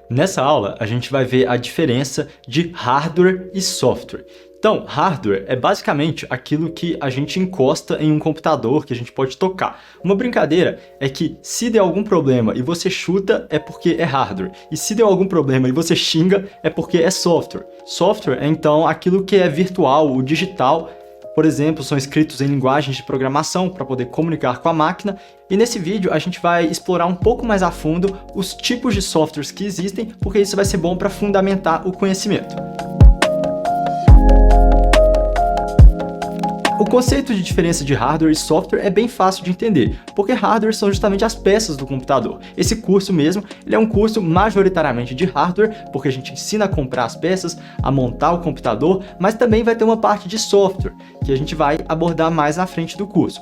Nessa aula, a gente vai ver a diferença de hardware e software. Então, hardware é basicamente aquilo que a gente encosta em um computador, que a gente pode tocar. Uma brincadeira é que se der algum problema e você chuta, é porque é hardware. E se der algum problema e você xinga, é porque é software. Software é então aquilo que é virtual, o digital. Por exemplo, são escritos em linguagens de programação para poder comunicar com a máquina. E nesse vídeo a gente vai explorar um pouco mais a fundo os tipos de softwares que existem, porque isso vai ser bom para fundamentar o conhecimento. O conceito de diferença de hardware e software é bem fácil de entender, porque hardware são justamente as peças do computador. Esse curso mesmo, ele é um curso majoritariamente de hardware, porque a gente ensina a comprar as peças, a montar o computador, mas também vai ter uma parte de software, que a gente vai abordar mais na frente do curso.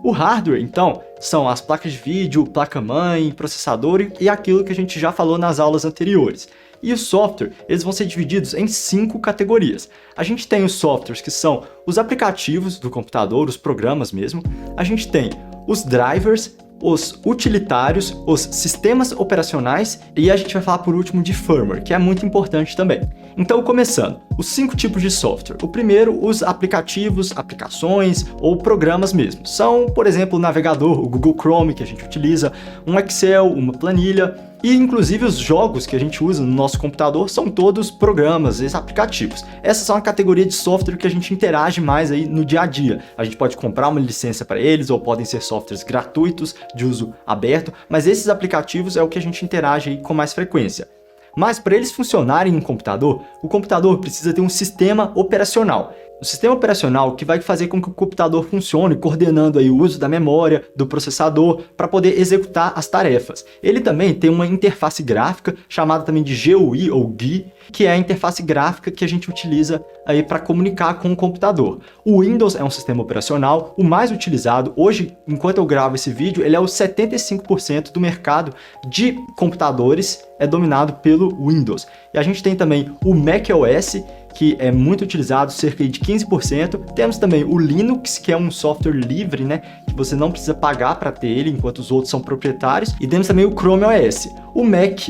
O hardware, então, são as placas de vídeo, placa-mãe, processador e aquilo que a gente já falou nas aulas anteriores. E o software, eles vão ser divididos em 5 categorias. A gente tem os softwares que são os aplicativos do computador, os programas mesmo. A gente tem os drivers, os utilitários, os sistemas operacionais e a gente vai falar por último de firmware, que é muito importante também. Então, começando, os 5 tipos de software. O primeiro, os aplicativos, aplicações ou programas mesmo. São, por exemplo, o navegador, o Google Chrome que a gente utiliza, um Excel, uma planilha. E inclusive os jogos que a gente usa no nosso computador são todos programas, esses aplicativos. Essas são a categoria de software que a gente interage mais aí no dia a dia. A gente pode comprar uma licença para eles ou podem ser softwares gratuitos de uso aberto, mas esses aplicativos é o que a gente interage aí com mais frequência. Mas para eles funcionarem em um computador, o computador precisa ter um sistema operacional. O sistema operacional que vai fazer com que o computador funcione, coordenando aí o uso da memória, do processador, para poder executar as tarefas. Ele também tem uma interface gráfica, chamada também de GUI ou GUI, que é a interface gráfica que a gente utiliza aí para comunicar com o computador. O Windows é um sistema operacional, o mais utilizado. Hoje, enquanto eu gravo esse vídeo, ele é o 75% do mercado de computadores é dominado pelo Windows. E a gente tem também o macOS, que é muito utilizado, cerca de 15%. Temos também o Linux, que é um software livre, né, que você não precisa pagar para ter ele, enquanto os outros são proprietários. E temos também o Chrome OS. O Mac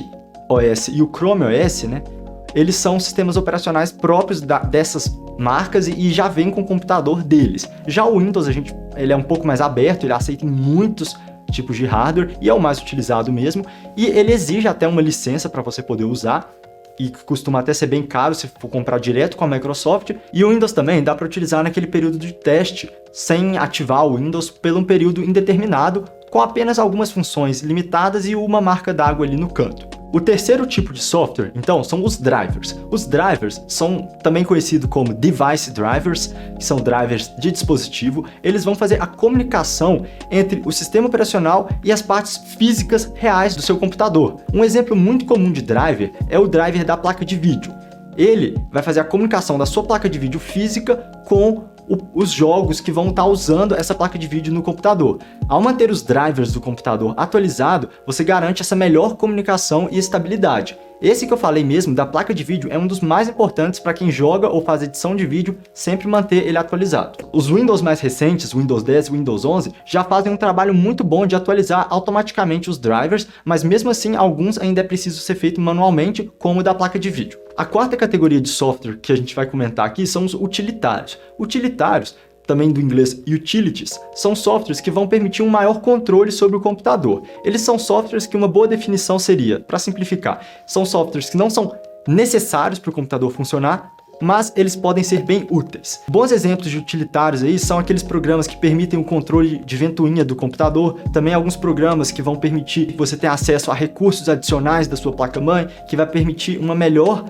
OS e o Chrome OS, né, eles são sistemas operacionais próprios dessas marcas e já vem com o computador deles. Já o Windows, ele é um pouco mais aberto, ele aceita muitos tipos de hardware e é o mais utilizado mesmo. E ele exige até uma licença para você poder usar. E costuma até ser bem caro se for comprar direto com a Microsoft. E o Windows também dá para utilizar naquele período de teste, sem ativar o Windows por um período indeterminado, com apenas algumas funções limitadas e uma marca d'água ali no canto. O terceiro tipo de software, então, são os drivers. Os drivers são também conhecidos como device drivers, que são drivers de dispositivo. Eles vão fazer a comunicação entre o sistema operacional e as partes físicas reais do seu computador. Um exemplo muito comum de driver é o driver da placa de vídeo. Ele vai fazer a comunicação da sua placa de vídeo física com os jogos que vão estar usando essa placa de vídeo no computador. Ao manter os drivers do computador atualizado, você garante essa melhor comunicação e estabilidade. Esse que eu falei mesmo, da placa de vídeo, é um dos mais importantes para quem joga ou faz edição de vídeo, sempre manter ele atualizado. Os Windows mais recentes, Windows 10 e Windows 11, já fazem um trabalho muito bom de atualizar automaticamente os drivers, mas mesmo assim alguns ainda é preciso ser feito manualmente, como o da placa de vídeo. A quarta categoria de software que a gente vai comentar aqui são os utilitários. Utilitários, também do inglês utilities, são softwares que vão permitir um maior controle sobre o computador. Eles são softwares que uma boa definição seria, para simplificar, são softwares que não são necessários para o computador funcionar, mas eles podem ser bem úteis. Bons exemplos de utilitários aí são aqueles programas que permitem o controle de ventoinha do computador, também alguns programas que vão permitir que você tenha acesso a recursos adicionais da sua placa-mãe, que vai permitir uma melhor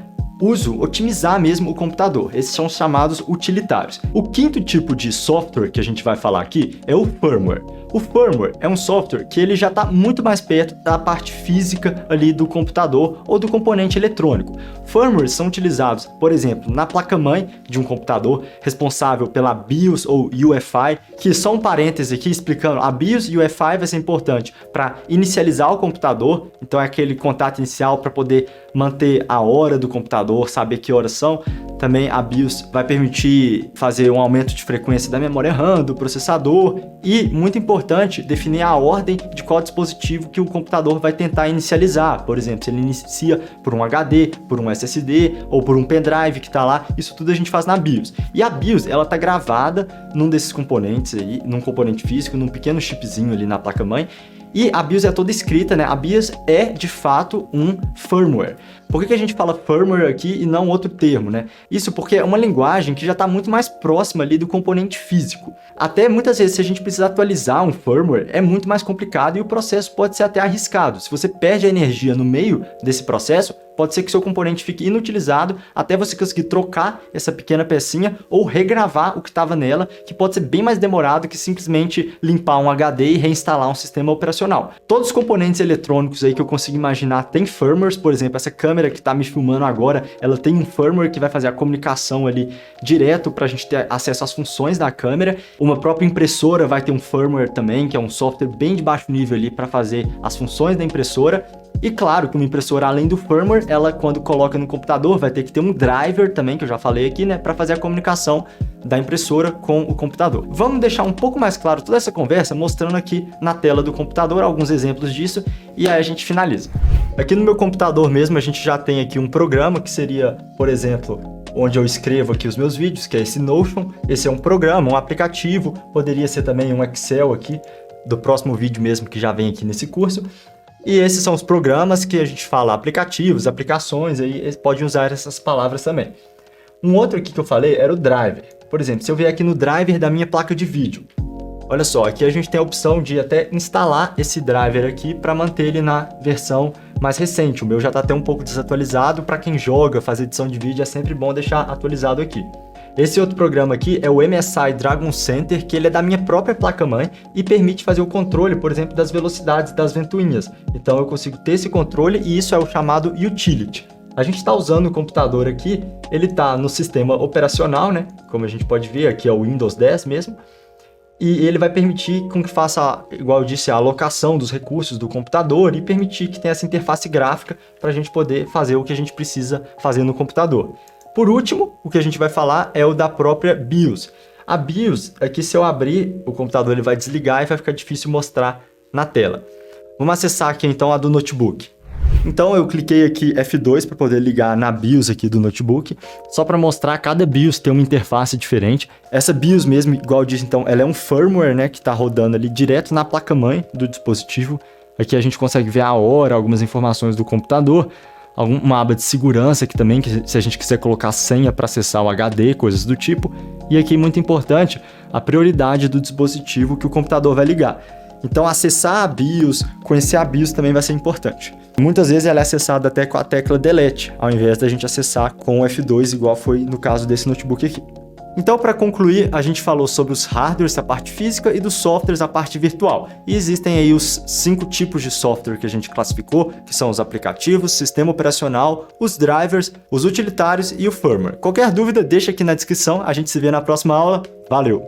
otimizar mesmo o computador. Esses são os chamados utilitários. O quinto tipo de software que a gente vai falar aqui é o firmware. O firmware é um software que ele já está muito mais perto da parte física ali do computador ou do componente eletrônico. Firmwares são utilizados, por exemplo, na placa-mãe de um computador, responsável pela BIOS ou UEFI, que só um parêntese aqui explicando, a BIOS e UEFI vai ser importante para inicializar o computador, então é aquele contato inicial para poder manter a hora do computador, saber que horas são. Também a BIOS vai permitir fazer um aumento de frequência da memória RAM, do processador e, muito importante, definir a ordem de qual dispositivo que o computador vai tentar inicializar. Por exemplo, se ele inicia por um HD, por um SSD ou por um pendrive que está lá, isso tudo a gente faz na BIOS. E a BIOS, ela está gravada num desses componentes aí, num componente físico, num pequeno chipzinho ali na placa-mãe. E a BIOS é toda escrita, né? A BIOS é, de fato, um firmware. Por que a gente fala firmware aqui e não outro termo, né? Isso porque é uma linguagem que já está muito mais próxima ali do componente físico. Até muitas vezes, se a gente precisa atualizar um firmware, é muito mais complicado e o processo pode ser até arriscado. Se você perde a energia no meio desse processo, pode ser que seu componente fique inutilizado até você conseguir trocar essa pequena pecinha ou regravar o que estava nela, que pode ser bem mais demorado que simplesmente limpar um HD e reinstalar um sistema operacional. Todos os componentes eletrônicos aí que eu consigo imaginar têm firmwares, por exemplo, essa câmera que está me filmando agora, ela tem um firmware que vai fazer a comunicação ali direto para a gente ter acesso às funções da câmera. Uma própria impressora vai ter um firmware também, que é um software bem de baixo nível ali para fazer as funções da impressora. E claro que uma impressora, além do firmware, ela quando coloca no computador vai ter que ter um driver também, que eu já falei aqui, né, para fazer a comunicação da impressora com o computador. Vamos deixar um pouco mais claro toda essa conversa mostrando aqui na tela do computador alguns exemplos disso e aí a gente finaliza. Aqui no meu computador mesmo a gente já tem aqui um programa que seria, por exemplo, onde eu escrevo aqui os meus vídeos, que é esse Notion. Esse é um programa, um aplicativo, poderia ser também um Excel aqui, do próximo vídeo mesmo que já vem aqui nesse curso. E esses são os programas que a gente fala, aplicativos, aplicações, aí pode usar essas palavras também. Um outro aqui que eu falei era o driver. Por exemplo, se eu vier aqui no driver da minha placa de vídeo, olha só, aqui a gente tem a opção de até instalar esse driver aqui para manter ele na versão mais recente. O meu já está até um pouco desatualizado, para quem joga, faz edição de vídeo, é sempre bom deixar atualizado aqui. Esse outro programa aqui é o MSI Dragon Center, que ele é da minha própria placa-mãe e permite fazer o controle, por exemplo, das velocidades das ventoinhas. Então eu consigo ter esse controle e isso é o chamado Utility. A gente está usando o computador aqui, ele está no sistema operacional, né? Como a gente pode ver, aqui é o Windows 10 mesmo. E ele vai permitir com que faça, igual eu disse, a alocação dos recursos do computador e permitir que tenha essa interface gráfica para a gente poder fazer o que a gente precisa fazer no computador. Por último, o que a gente vai falar é o da própria BIOS. A BIOS, aqui se eu abrir, o computador ele vai desligar e vai ficar difícil mostrar na tela. Vamos acessar aqui então a do notebook. Então eu cliquei aqui F2 para poder ligar na BIOS aqui do notebook, só para mostrar, cada BIOS tem uma interface diferente. Essa BIOS mesmo, igual eu disse, então, ela é um firmware, né, que está rodando ali direto na placa-mãe do dispositivo. Aqui a gente consegue ver a hora, algumas informações do computador, uma aba de segurança aqui também, que se a gente quiser colocar senha para acessar o HD, coisas do tipo. E aqui, muito importante, a prioridade do dispositivo que o computador vai ligar. Então, acessar a BIOS, conhecer a BIOS também vai ser importante. Muitas vezes ela é acessada até com a tecla Delete, ao invés da gente acessar com o F2, igual foi no caso desse notebook aqui. Então, para concluir, a gente falou sobre os hardwares, a parte física, e dos softwares, a parte virtual. E existem aí os 5 tipos de software que a gente classificou, que são os aplicativos, sistema operacional, os drivers, os utilitários e o firmware. Qualquer dúvida, deixa aqui na descrição. A gente se vê na próxima aula. Valeu!